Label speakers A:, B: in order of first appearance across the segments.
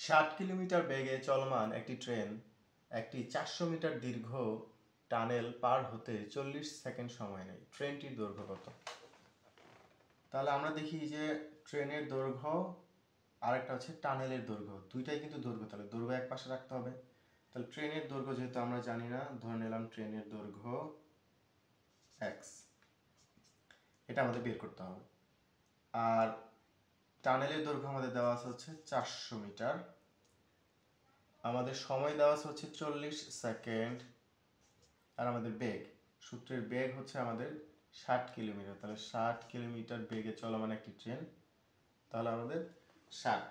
A: 60 kilometre বেগে চলমান একটি ট্রেন একটি 400 মিটার দীর্ঘ টানেল পার হতে 40 সেকেন্ড সময় নেয়। ট্রেনটির দৈর্ঘ্য কত? তাহলে আমরা দেখি যে ট্রেনের দৈর্ঘ্য আর একটা হচ্ছে টানেলের দৈর্ঘ্য, দুইটাই কিন্তু দৈর্ঘ্য, তাহলে দৈর্ঘ্য এক পাশে রাখতে হবে। তাহলে ট্রেনের দৈর্ঘ্য যেহেতু আমরা জানি না, ধরে নিলাম ট্রেনের দৈর্ঘ্য x, এটা আমাদের বের করতে হবে। আর টানেলের দৈর্ঘ্য আমাদের দেওয়া আছে হচ্ছে 400 মিটার, আমাদের সময় দেওয়া আছে হচ্ছে 40 সেকেন্ড, আর আমাদের বেগ, সূত্রের বেগ হচ্ছে আমাদের 60 কিলোমিটার। তাহলে 60 কিলোমিটার বেগে চলমান একটি ট্রেন, তাহলে আমাদের 60,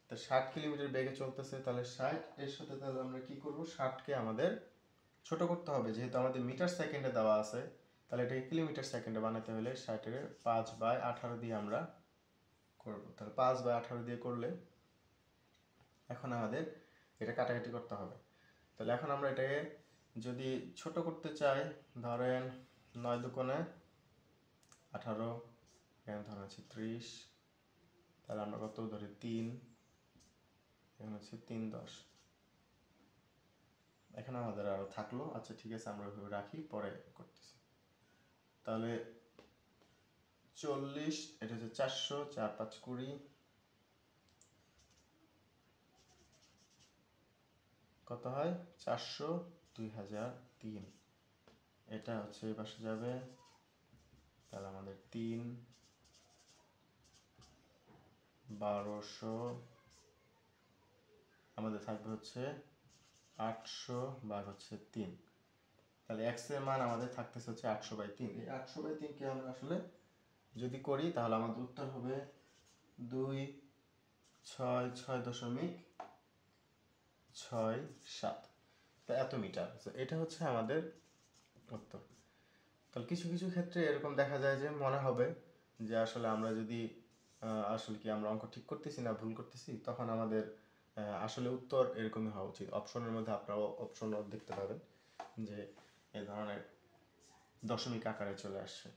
A: তা 60 কিলোমিটার বেগে চলতেছে, তাহলে 60 এর সাথে তাহলে আমরা কি করব, 60কে আমাদের ছোট করতে হবে, যেহেতু আমাদের মিটার সেকেন্ডে দেওয়া আছে, তাহলে এটাকে কিলোমিটার সেকেন্ডে বানাতে হলে 60-এর 5/18 দিয়ে আমরা করব। তাহলে 5/18 দিয়ে করলে এখন আমাদের এটা কাটাকাটি করতে হবে। তাহলে এখন আমরা এটাকে যদি ছোট করতে চাই, ধরেন 9 দুগুণে 18, এখানে ধরেন হচ্ছে 30, তাহলে আমরা কত ধরি 3, এখানে হচ্ছে 3×10, এখানে আমাদের আরো থাকলো। আচ্ছা ঠিক আছে, আমরা ওইভাবে রাখি, পরে করতেছি। তাহলে 40, এটা হচ্ছে 400, 4×5 = 20, কত হয় 400, 2003, এটা হচ্ছে এই পাশে যাবে, তাহলে আমাদের 3, 1200, আমাদের থাকবে হচ্ছে 800 ভাগ হচ্ছে 3, তাহলে x এর মান আমাদের থাকতেছে হচ্ছে 800/3। এই 800/3 কে আমরা আসলে যদি করি তাহলে আমাদের উত্তর হবে 266.67, তা এত মিটার। এটা হচ্ছে আমাদের উত্তর। তাহলে কিছু কিছু ক্ষেত্রে এরকম দেখা যায় যে মনে হবে যে আসলে আমরা যদি আসলে কি আমরা অঙ্ক ঠিক করতেছি না ভুল করতেছি, তখন আমাদের আসলে উত্তর এরকমই হওয়া উচিত। অপশনের মধ্যে আপনারা অপশন দেখতে পাবেন যে এই ধরনের দশমিক আকারে চলে আসছে।